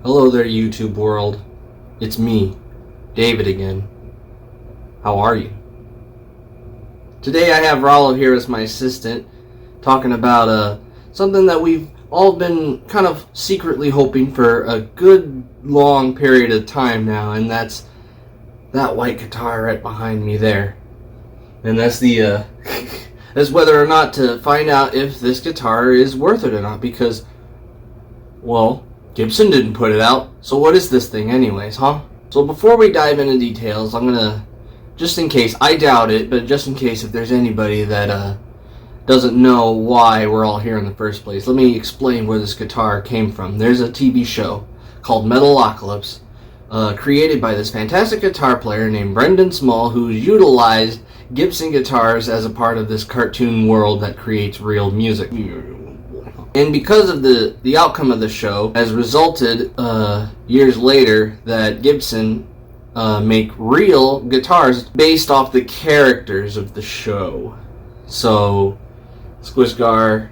Hello there, YouTube world. It's me, David again. How are you? Today I have Rollo here as my assistant, talking about something that we've all been kind of secretly hoping for a good long period of time now, and that's that white guitar right behind me there. And that's the that's whether or not to find out if this guitar is worth it or not, because, well, Gibson didn't put it out, so what is this thing anyways, huh? So before we dive into details, I'm gonna, just in case, I doubt it, but just in case if there's anybody that doesn't know why we're all here in the first place, let me explain where this guitar came from. There's a TV show called Metalocalypse, created by this fantastic guitar player named Brendan Small, who utilized Gibson guitars as a part of this cartoon world that creates real music. And because of the outcome of the show has resulted years later that Gibson make real guitars based off the characters of the show. So Squishgar,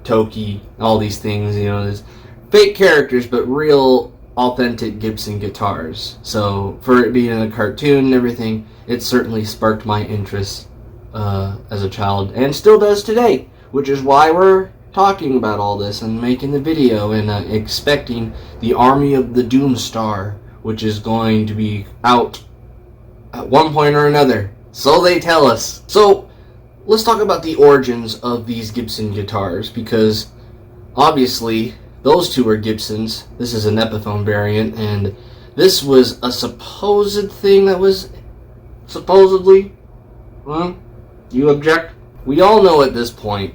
Toki, all these things, there's fake characters but real authentic Gibson guitars. So for it being a cartoon and everything, it certainly sparked my interest as a child, and still does today, which is why we're talking about all this and making the video and expecting the Army of the Doomstar, which is going to be out at one point or another. So they tell us. So let's talk about the origins of these Gibson guitars, because obviously those two are Gibsons. This is an Epiphone variant, and this was a supposed thing that was supposedly... You object? We all know at this point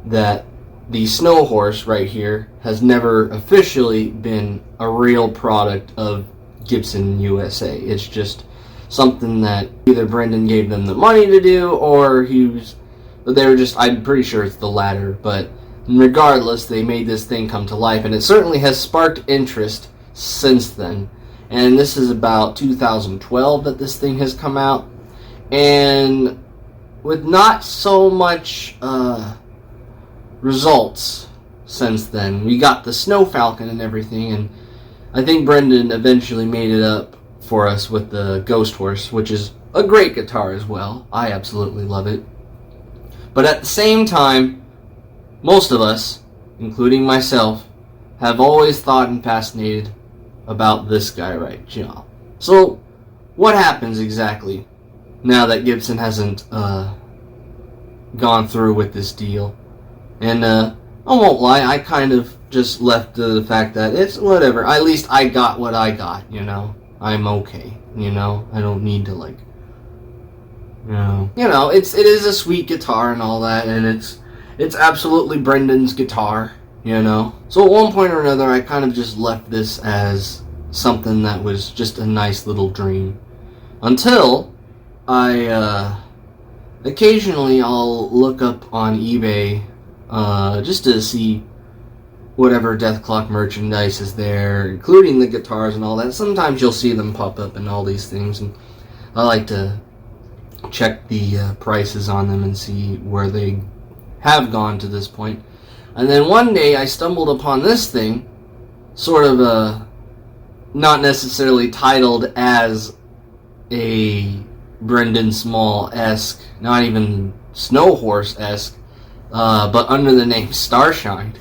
that the Snowhorse right here has never officially been a real product of Gibson USA. It's just something that either Brendan gave them the money to do, or they were just, I'm pretty sure it's the latter, but regardless, they made this thing come to life, and it certainly has sparked interest since then. And this is about 2012 that this thing has come out, and with not so much results since then. We got the Snow Falcon and everything, and I think Brendan eventually made it up for us with the Ghost Horse, which is a great guitar as well. I absolutely love it. But at the same time, most of us, including myself, have always thought and fascinated about this guy right here. So what happens exactly now that Gibson hasn't gone through with this deal? And I won't lie, I kind of just left the fact that it's whatever. At least I got what I got, I'm okay, I don't need to, like, it is a sweet guitar and all that, and it's absolutely Brendan's guitar, So at one point or another, I kind of just left this as something that was just a nice little dream. Until occasionally I'll look up on eBay just to see whatever Death Clock merchandise is there, including the guitars and all that. Sometimes you'll see them pop up and all these things, and I like to check the prices on them and see where they have gone to this point. And then one day I stumbled upon this thing, sort of not necessarily titled as a Brendan Small-esque, not even Snowhorse-esque, but under the name Starshine.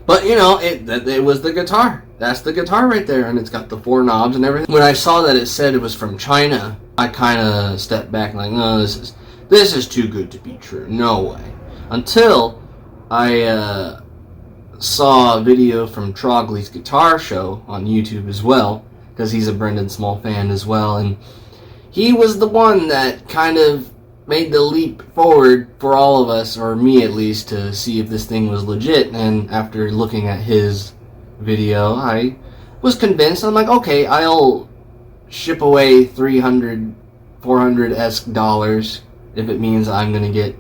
But it was the guitar. That's the guitar right there, and it's got the 4 knobs and everything. When I saw that it said it was from China, I kind of stepped back and like, no, this is too good to be true. No way. Until I saw a video from Trogley's Guitar Show on YouTube as well, because he's a Brendan Small fan as well, and he was the one that kind of made the leap forward for all of us, or me at least, to see if this thing was legit. And after looking at his video, I was convinced. I'm like, okay, I'll ship away $300, $400-esque dollars if it means I'm going to get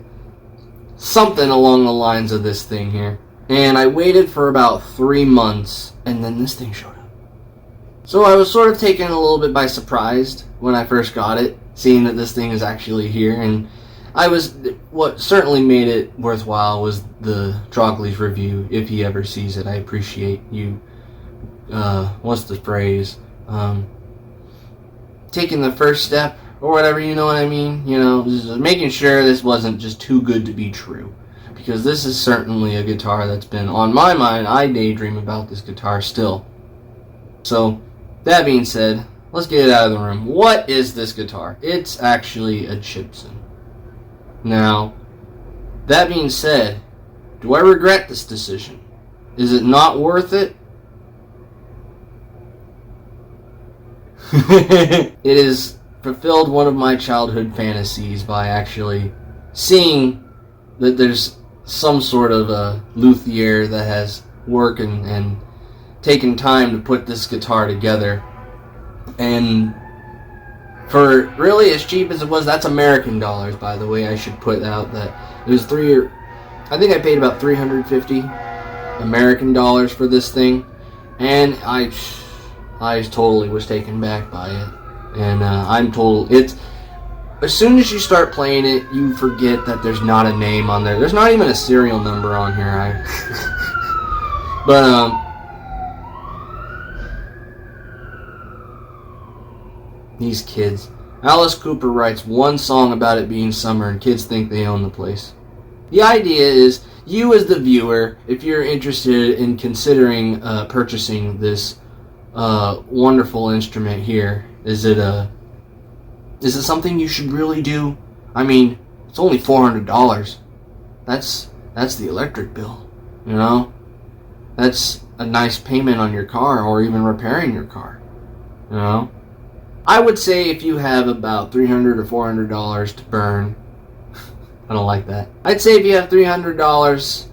something along the lines of this thing here. And I waited for about 3 months, and then this thing showed up. So I was sort of taken a little bit by surprise when I first got it, seeing that this thing is actually here. And what certainly made it worthwhile was the Trogley's review. If he ever sees it, I appreciate you what's the phrase? Taking the first step or whatever, you know what I mean? You know, just making sure this wasn't just too good to be true. Because this is certainly a guitar that's been on my mind. I daydream about this guitar still. So, that being said, let's get it out of the room. What is this guitar? It's actually a Chibson. Now, that being said, do I regret this decision? Is it not worth it? It has fulfilled one of my childhood fantasies by actually seeing that there's some sort of a luthier that has worked and taken time to put this guitar together. And for really as cheap as it was, that's American dollars, by the way. I should put out that it was I think I paid about $350 American dollars for this thing, and I totally was taken back by it. And it's as soon as you start playing it, you forget that there's not a name on there. There's not even a serial number on here. But these kids. Alice Cooper writes one song about it being summer and kids think they own the place. The idea is, you as the viewer, if you're interested in considering purchasing this wonderful instrument here, is it something you should really do? I mean, it's only $400. That's the electric bill, you know? That's a nice payment on your car, or even repairing your car, you know? I would say if you have about $300 or $400 to burn, I don't like that. I'd say if you have $300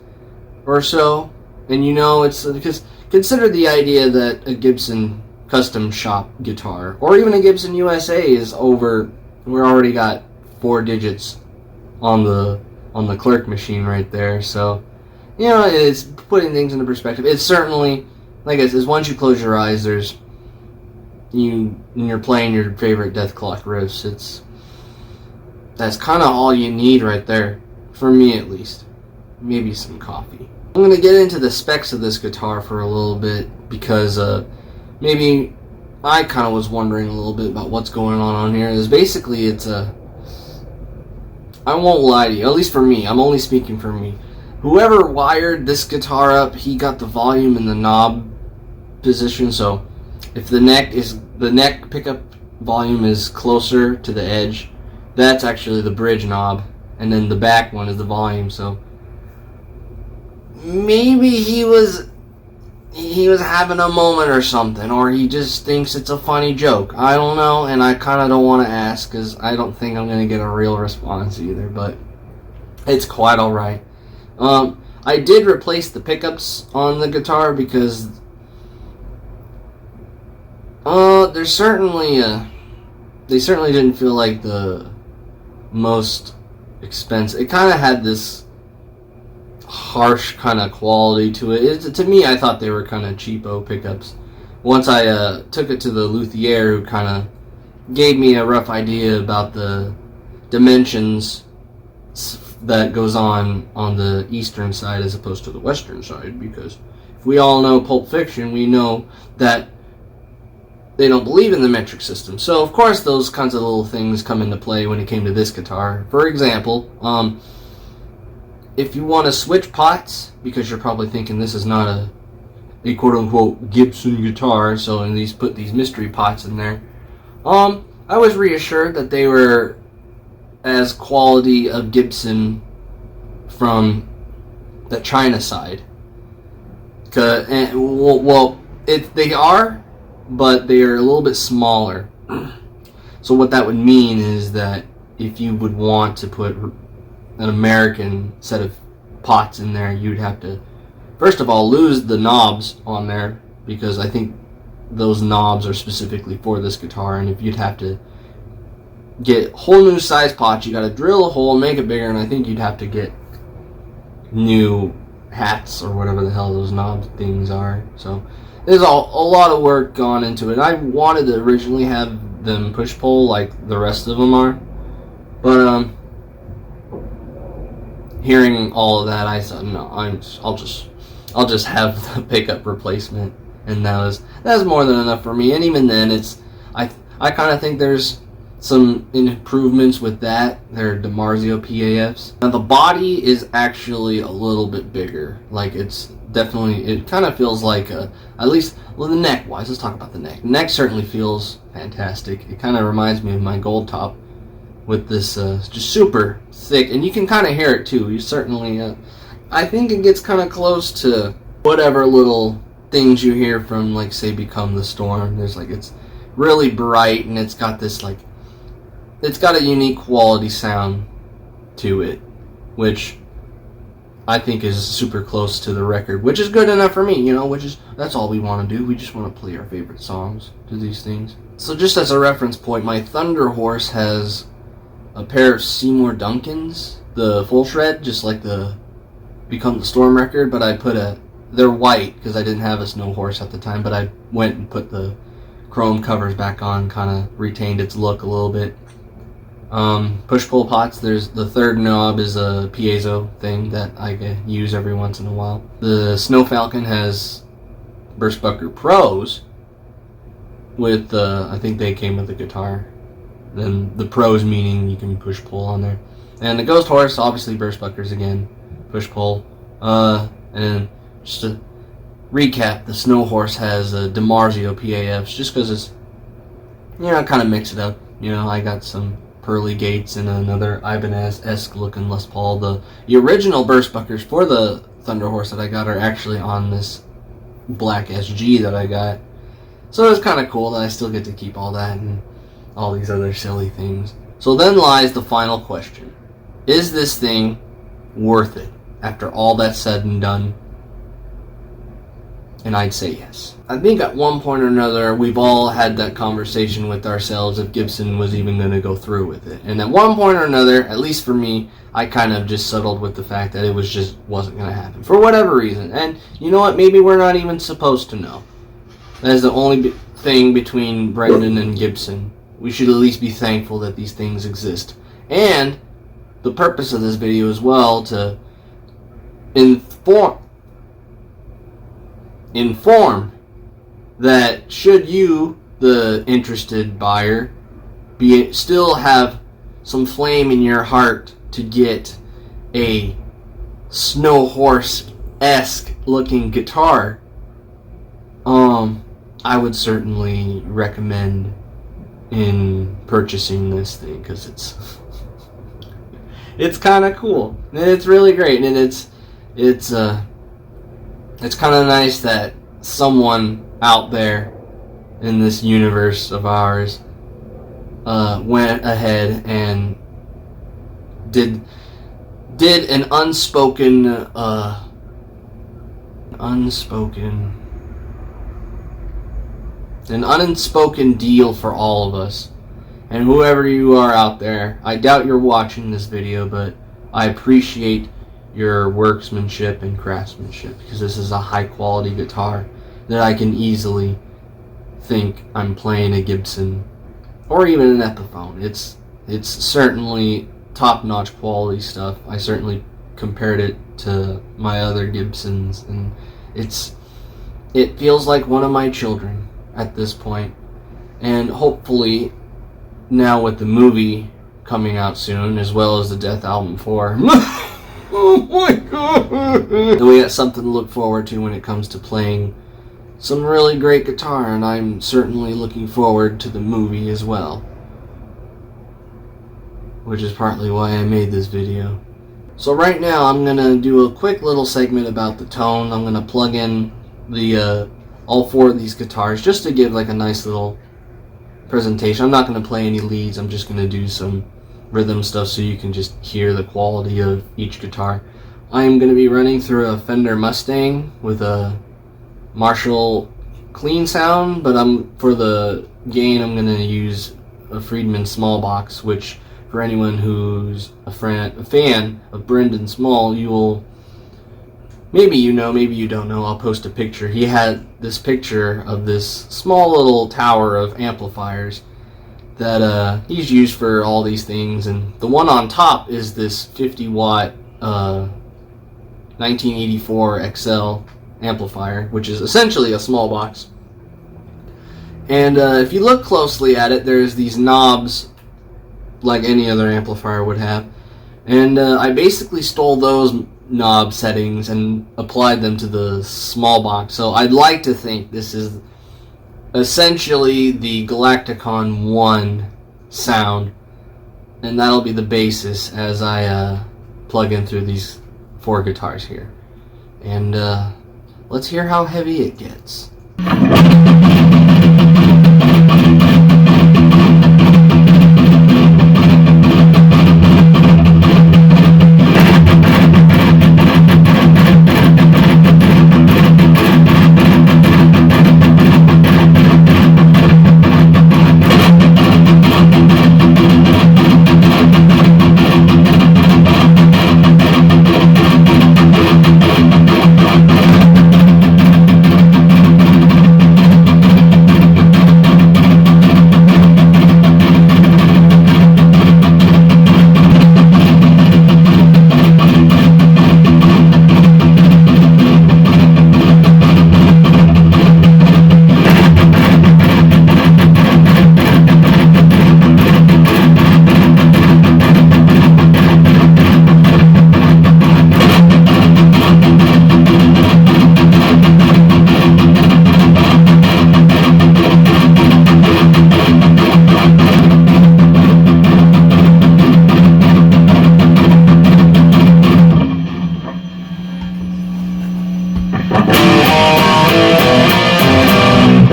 or so, and you know it's because consider the idea that a Gibson custom shop guitar, or even a Gibson USA, is over. We're already got 4 digits on the clerk machine right there. So, you know, it's putting things into perspective. It's certainly, like I said, once you close your eyes, there's when you're playing your favorite Death Clock riffs. That's kind of all you need right there, for me at least. Maybe some coffee. I'm going to get into the specs of this guitar for a little bit, because maybe I kind of was wondering a little bit about what's going on here. Basically, I won't lie to you, at least for me, I'm only speaking for me. Whoever wired this guitar up, he got the volume in the knob position, so if the neck pickup volume is closer to the edge, that's actually the bridge knob, and then the back one is the volume. So maybe he was having a moment or something, or he just thinks it's a funny joke. I don't know, and I kind of don't want to ask because I don't think I'm going to get a real response either, but it's quite alright. I did replace the pickups on the guitar because they certainly didn't feel like the most expensive. It kind of had this harsh kind of quality to it. To me, I thought they were kind of cheapo pickups. Once I took it to the luthier, who kind of gave me a rough idea about the dimensions that goes on the eastern side as opposed to the western side, because if we all know Pulp Fiction, we know that they don't believe in the metric system. So, of course, those kinds of little things come into play when it came to this guitar. For example, if you want to switch pots, because you're probably thinking this is not a quote-unquote Gibson guitar, so put these mystery pots in there, I was reassured that they were as quality of Gibson from the China side. They are, but they are a little bit smaller. So what that would mean is that if you would want to put an American set of pots in there, you'd have to, first of all, lose the knobs on there, because I think those knobs are specifically for this guitar, and if you'd have to get whole new size pots, you got to drill a hole, make it bigger, and I think you'd have to get new hats or whatever the hell those knob things are. So there's a lot of work gone into it. I wanted to originally have them push-pull like the rest of them are, but hearing all of that, I thought, no, I'll just have the pickup replacement. and that's more than enough for me. And even then, I kind of think there's some improvements with that. They're DiMarzio PAFs. Now the body is actually a little bit bigger. Like it kind of feels like at least the neck wise. Let's talk about the neck. The neck certainly feels fantastic. It kind of reminds me of my Gold Top with this just super thick, and you can kind of hear it too. You certainly, I think it gets kind of close to whatever little things you hear from, like, say, Become the Storm. There's like, it's really bright, and it's got this, like, it's got a unique quality sound to it, which I think is super close to the record, which is good enough for me, you know, that's all we want to do. We just want to play our favorite songs to these things. So just as a reference point, my Thunder Horse has a pair of Seymour Duncans, the full shred, just like the Become the Storm record, but they're white because I didn't have a Snowhorse at the time, but I went and put the chrome covers back on, kind of retained its look a little bit. Push-pull pots, there's the third knob is a piezo thing that I use every once in a while. The Snow Falcon has Burstbucker Pros with, I think they came with the guitar. Then the Pros meaning you can push-pull on there. And the Ghost Horse, obviously Burstbuckers again, push-pull. And just to recap, the Snow Horse has a DiMarzio PAFs, just because it's, you know, kind of mix it up. You know, I got some pearly gates and another Ibanez-esque looking Les Paul. The original Burstbuckers for the Thunder Horse that I got are actually on this black SG that I got. So it's kind of cool that I still get to keep all that and all these other silly things. So then lies the final question. Is this thing worth it after all that's said and done? And I'd say yes. I think at one point or another, we've all had that conversation with ourselves if Gibson was even going to go through with it. And at one point or another, at least for me, I kind of just settled with the fact that it wasn't going to happen. For whatever reason. And you know what? Maybe we're not even supposed to know. That is the only thing between Brendan and Gibson. We should at least be thankful that these things exist. And the purpose of this video as well, to inform that should you, the interested buyer, still have some flame in your heart to get a Snowhorse-esque looking guitar, I would certainly recommend in purchasing this thing, because it's kind of cool and it's really great, and it's kind of nice that someone out there in this universe of ours went ahead and did an unspoken deal for all of us. And whoever you are out there, I doubt you're watching this video, but I appreciate your workmanship and craftsmanship, because this is a high quality guitar that I can easily think I'm playing a Gibson or even an Epiphone. It's certainly top-notch quality stuff. I certainly compared it to my other Gibsons, and it feels like one of my children at this point. And hopefully now with the movie coming out soon, as well as the Death Album 4 oh my god, we got something to look forward to when it comes to playing some really great guitar, and I'm certainly looking forward to the movie as well, which is partly why I made this video. So right now I'm gonna do a quick little segment about the tone. I'm gonna plug in the all four of these guitars just to give like a nice little presentation. I'm not gonna play any leads, I'm just gonna do some rhythm stuff so you can just hear the quality of each guitar. I am going to be running through a Fender Mustang with a Marshall clean sound, but for the gain I'm going to use a Friedman small box, which for anyone who's a fan of Brendan Small, you will, maybe you know, maybe you don't know, I'll post a picture. He had this picture of this small little tower of amplifiers that he's used for all these things, and the one on top is this 50 watt 1984 XL amplifier, which is essentially a small box. And if you look closely at it, there's these knobs like any other amplifier would have. And I basically stole those knob settings and applied them to the small box. So I'd like to think this is essentially the Galacticon 1 sound, and that'll be the basis as I plug in through these 4 guitars here. And let's hear how heavy it gets.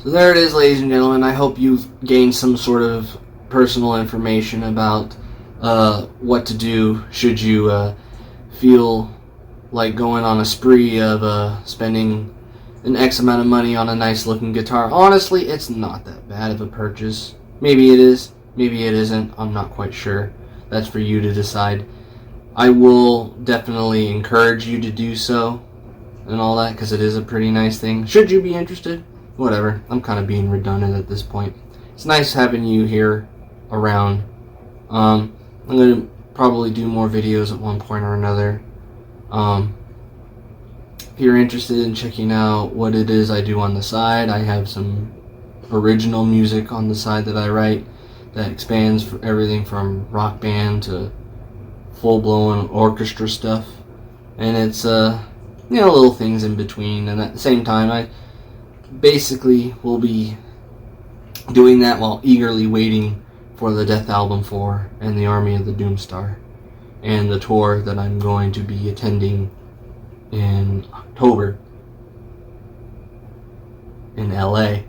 So there it is, ladies and gentlemen. I hope you've gained some sort of personal information about what to do should you feel like going on a spree of spending an X amount of money on a nice looking guitar. Honestly, it's not that bad of a purchase. Maybe it is, maybe it isn't. I'm not quite sure. That's for you to decide. I will definitely encourage you to do so and all that, because it is a pretty nice thing. Should you be interested? Whatever. I'm kind of being redundant at this point. It's nice having you here around. I'm going to probably do more videos at one point or another. If you're interested in checking out what it is I do on the side, I have some original music on the side that I write that expands for everything from rock band to full-blown orchestra stuff. And it's, little things in between. And at the same time, I basically will be doing that while eagerly waiting for the Death Album 4 and the Army of the Doomstar and the tour that I'm going to be attending in October in LA.